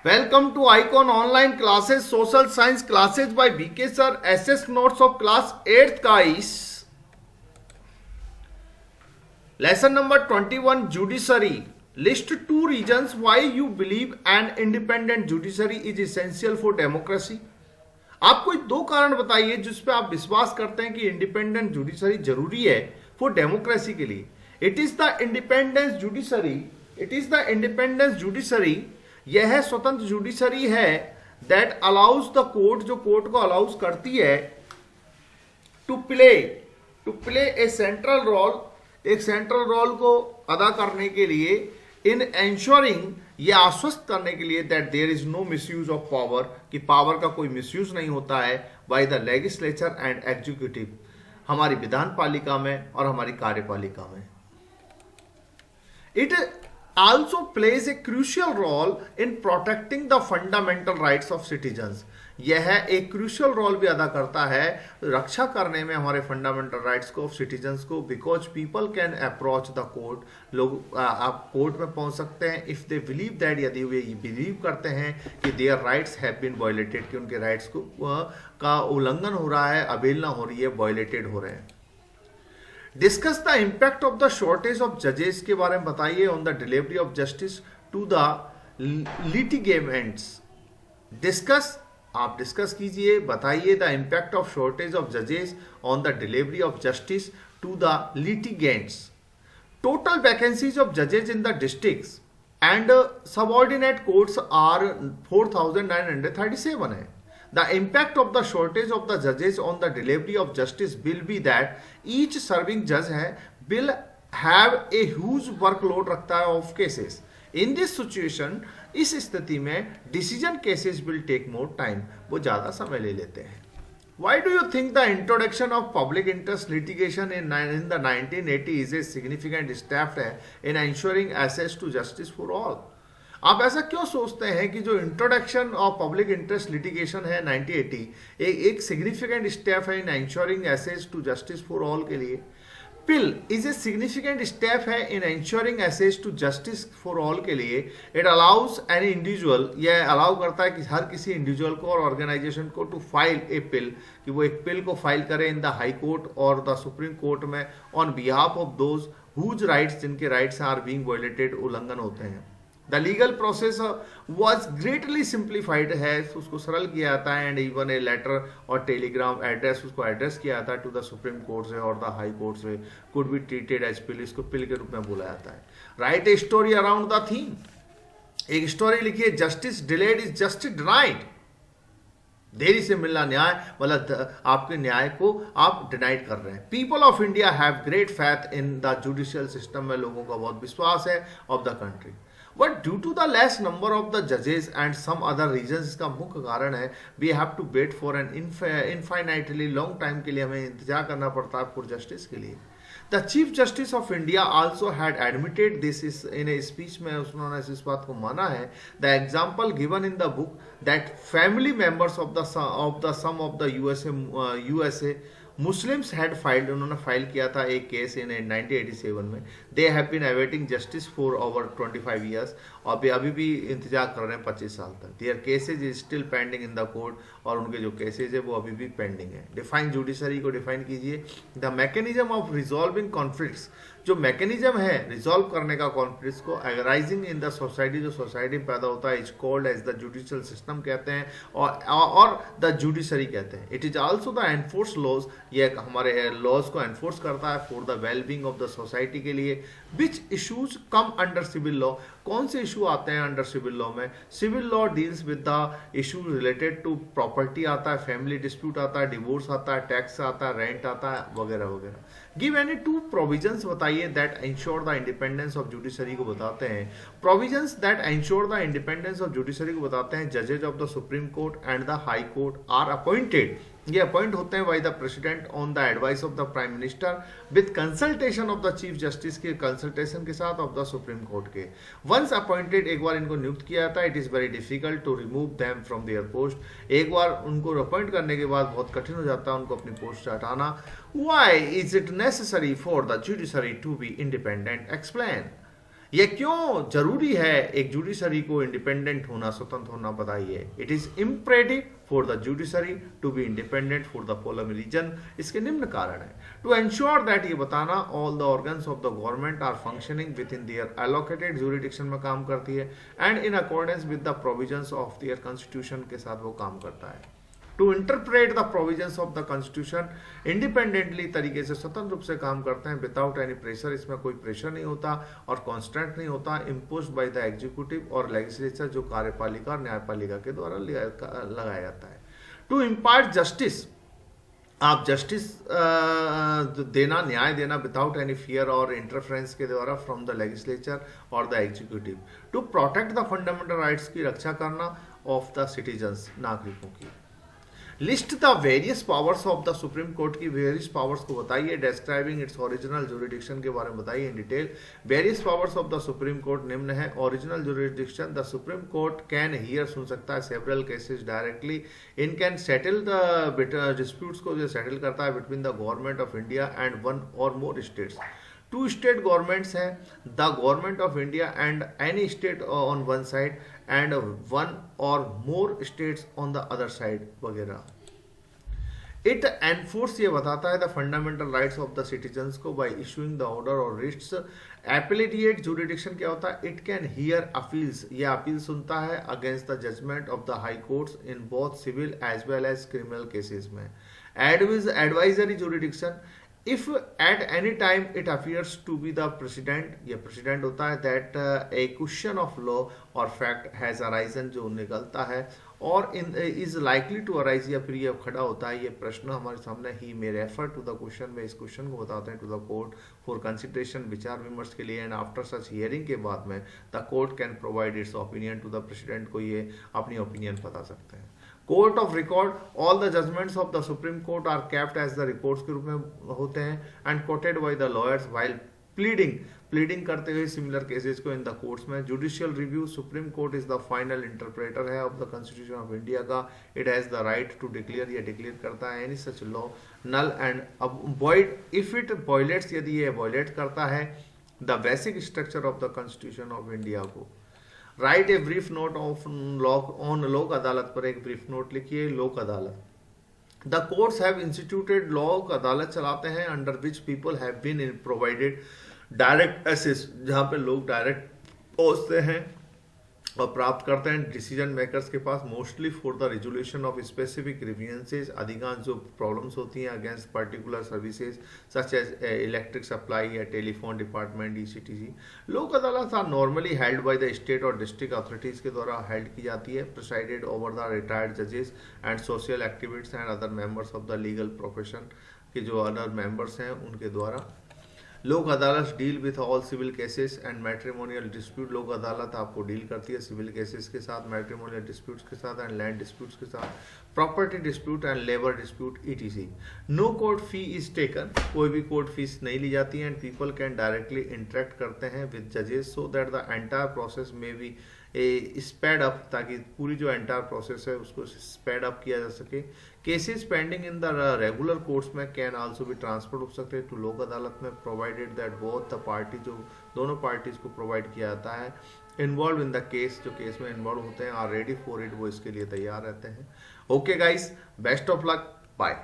Welcome to Icon Online Classes, Social Science Classes by BK Sir, SS Notes of Class 8th guys. Lesson number 21, Judiciary. List 2 reasons why you believe an independent judiciary is essential for democracy. आप कोई 2 कारण बताइए जिस पे आप विश्वास करते हैं कि इंडिपेंडेंट जुडिशरी जरूरी है फॉर डेमोक्रेसी के लिए. It is the independence judiciary. यह स्वतंत्र जुडिशरी है दैट अलाउज द कोर्ट, जो कोर्ट को अलाउज करती है to play a central role, एक सेंट्रल रोल को अदा करने के लिए इन एंश्योरिंग, ये आश्वस्त करने के लिए that there is no misuse of power, कि पावर का कोई मिसयूज नहीं होता है by the legislature and executive, हमारी विधान पालिका में और हमारी कार्यपालिका में. It also plays a crucial role in protecting the fundamental rights of citizens. यह एक क्रूशियल रोल भी अदा करता है रक्षा करने में हमारे फंडामेंटल राइट्स को, ऑफ सिटीजन्स को, because people can approach the court. लोग आप कोर्ट में पहुंच सकते हैं इफ दे बिलीव दैट, यदि वे बिलीव करते हैं कि their rights have been violated, कि उनके राइट्स को का उल्लंघन हो रहा है, अवहेलना हो रही है, वायलेटेड हो रहे हैं. Discuss the impact of the shortage of जजेस के बारे में बताइए on the delivery of justice to the litigants. आप डिस्कस कीजिए, बताइए the impact of shortage of जजेस on the delivery of justice to the litigants. Total vacancies of जजेस in the districts and subordinate courts are 4937 है. The impact of the shortage of the judges on the delivery of justice will be that each serving judge will have a huge workload रखता है of cases. In this situation, इस स्थिति में decision cases will take more time, वो ज़्यादा समय ले लेते हैं. Why do you think the introduction of public interest litigation in the 1980s is a significant step in ensuring access to justice for all? आप ऐसा क्यों सोचते हैं कि जो introduction of public interest litigation है 1980 एक सिग्निफिकेंट स्टेप है in ensuring access to justice for all के लिए. PIL is a significant step है in ensuring access to justice for all के लिए. इट अलाउज एन इंडिविजुअल, यह अलाउ करता है कि हर किसी इंडिविजुअल को और ऑर्गेनाइजेशन को टू फाइल ए पिल, कि वो एक पिल को फाइल करे इन द हाई कोर्ट और द सुप्रीम कोर्ट में on behalf of those whose rights, जिनके राइट्स आर बीइंग वायलेटेड, उल्लंघन होते हैं. The legal process was greatly simplified है, उसको सरल किया जाता है. एंड इवन ए लेटर और टेलीग्राम एड्रेस, उसको एड्रेस किया जाता है टू द सुप्रीम कोर्ट से और द हाई कोर्ट से, could be treated as PIL, इसको पिल के रूप में बोला जाता है. Right a story around the theme, एक स्टोरी लिखिए, justice delayed is justice denied. देरी से मिलना न्याय, मतलब आपके न्याय को आप डिनाइड कर रहे हैं. People of India have great faith in the judicial system, में लोगों का बहुत विश्वास है of the country. But due to the less number of the जजेस एंड सम अदर रीजन, इसका मुख्य कारण है we have to wait for an infinitely long time के लिए हमें इंतजार करना पड़ता है फॉर जस्टिस के लिए. The chief justice of India also had admitted this in a speech में, उन्होंने इस बात को माना है. The example given in the book that family members of the some of the USA Muslims had filed, उन्होंने फाइल किया था एक केस इन 1987 में. They have been awaiting justice for over 25 years, और अभी भी इंतजार कर रहे हैं 25 साल तक. There cases is still pending in the court, और उनके जो केसेज है वो अभी भी पेंडिंग है. डिफाइन जुडिशरी को डिफाइन कीजिए. The mechanism of resolving conflicts, जो मैकेनिज्म है रिजॉल्व करने का कॉन्फ्लिक्ट्स को, अराइजिंग इन द सोसाइटी, जो सोसाइटी में पैदा होता है, is called as the judicial system कहते हैं, और द जुडिशरी कहते हैं. It is also the enforce laws, ये हमारे लॉज को एनफोर्स करता है for the well being of the society के लिए. Which issues come under civil law, कौन से इशू आते हैं अंडर सिविल लॉ में? Civil law deals with the issue related to property आता है, फैमिली डिस्प्यूट आता है, डिवोर्स आता है, टैक्स आता है, रेंट आता है, वगैरह वगैरह. गिव एनी 2 प्रोविजंस बताइए that ensure the independence of judiciary को बताते हैं. Provisions that ensure the independence of judiciary को बताते हैं, जजेज of the supreme Court and the high Court are appointed, ये अपॉइंट होते हैं by the president on the advice of the prime minister with consultation of the chief justice के consultation के साथ ऑफ द सुप्रीम कोर्ट के. Once appointed, एक बार इनको नियुक्त किया जाता है, it is very difficult to remove them from their post, एक बार उनको अपॉइंट करने के बाद बहुत कठिन हो जाता है उनको अपनी पोस्ट से हटाना. Why is it necessary for the judiciary to be independent? Explain. ये क्यों जरूरी है एक जुडिशरी को इंडिपेंडेंट होना, स्वतंत्र होना, बताइए। It is imperative for the judiciary to be independent for the following reason. इसके निम्न कारण है। टू एंश्योर दैट, ये बताना, all the organs of the government are functioning within their allocated jurisdiction में काम करती है, and in accordance with the provisions of their constitution के साथ वो काम करता है। To interpret the provisions of the constitution, independently तरीके से स्वतंत्र रूप से काम करते हैं, विदाउट एनी प्रेशर। इसमें कोई प्रेशर नहीं होता और कॉन्स्टेंट नहीं होता, इम्पोज बाय द एग्जीक्यूटिव और लेजिस्लेचर, जो कार्यपालिका और न्यायपालिका के द्वारा लगाया जाता है। टू इम्पार्ट जस्टिस, आप जस्टिस देना, न्याय देना विदाउट एनी फियर और इंटरफेरेंस के द्वारा फ्रॉम द लेजिस्लेचर और the executive. To protect the fundamental rights की रक्षा करना ऑफ द सिटीजन्स, नागरिकों की। List the various powers of the supreme court की वेरियस पावर्स को बताइए, डिस्क्राइबिंग इट्स ओरिजिनल जुरिडिक्शन के बारे में बताइए in detail. Various powers of the supreme Court निम्न है। Original jurisdiction, the supreme Court can hear, सुन सकता है, several cases directly. In can settle the disputes को जो सेटल करता है between the government of India and one or more states. Two state governments हैं, the government of India and any state on one side and one or more states on the other side वगैरह। It enforce, ये बताता है the fundamental rights of the citizens को by issuing the order और writs. Appellate jurisdiction क्या होता है? It can hear appeals, ये अपील सुनता है against the judgment of the high courts in both civil as well as criminal cases में। Advisory jurisdiction, if at any time it appears to be the president, ये president होता है, that a question of law और fact has arisen, जो निकलता है और इन is likely to arise, या फिर ये खड़ा होता है, ये प्रश्न हमारे सामने, he may refer to the question, में इस क्वेश्चन को बताते हैं to the court for consideration, विचार विमर्श के लिए। एंड आफ्टर सच हियरिंग के बाद में the court can provide its opinion to the president को ये अपनी ओपिनियन बता सकते हैं। Court of record, all the judgments of the supreme court are kept as the reports के रूप में होते हैं and quoted by the lawyers while pleading करते हुए सिमिलर केसेस को इन द कोर्ट्स में। Judicial review, supreme court is the final interpreter है of the constitution of India का। It has the right to declare, ये declare करता है any such law null and void if it violates, यदि ये violate करता है the basic structure of the constitution of India को। Write a brief note of on Lok Adalat, पर एक ब्रीफ नोट लिखिए लोक अदालत। द कोर्ट्स हैव इंस्टीट्यूटेड, लोक अदालत चलाते हैं under which people have been provided direct access, जहाँ पे लोग डायरेक्ट पहुँचते हैं और प्राप्त करते हैं डिसीजन मेकर्स के पास, mostly for the resolution of specific grievances, अधिकांश जो प्रॉब्लम्स होती हैं against particular services such as electric supply या telephone department ECTC। Lok Adalat are normally held by the state और डिस्ट्रिक्ट अथॉरिटीज के द्वारा हेल्ड की जाती है, प्रिसाइडेड ओवर द रिटायर्ड जजेस and social activist and other members of the legal profession के जो अदर मेंबर्स हैं उनके द्वारा। Lok Adalat deal with all civil cases and matrimonial dispute, Lok Adalat आपको डील करती है सिविल केसेस के साथ, मैट्रिमोनियल डिस्प्यूट्स के साथ एंड लैंड डिस्प्यूट्स के साथ, property dispute and labour dispute ETC। No court fee is taken, कोई भी कोर्ट फीस नहीं ली जाती है and people can directly interact करते हैं विद जजेस so that the entire process में भी स्पेड अप, ताकि पूरी जो एंटायर प्रोसेस है उसको स्पेड अप किया जा सके। Cases pending in the regular courts में कैन आल्सो भी ट्रांसफर हो सकते हैं टू लोक अदालत में, provided that both the party, जो दोनों पार्टीज को प्रोवाइड किया जाता है, इन्वॉल्व इन द केस, जो केस में इन्वॉल्व होते हैं, आर रेडी फॉर इट, वो इसके लिए तैयार रहते हैं। Okay guys, best of luck, bye.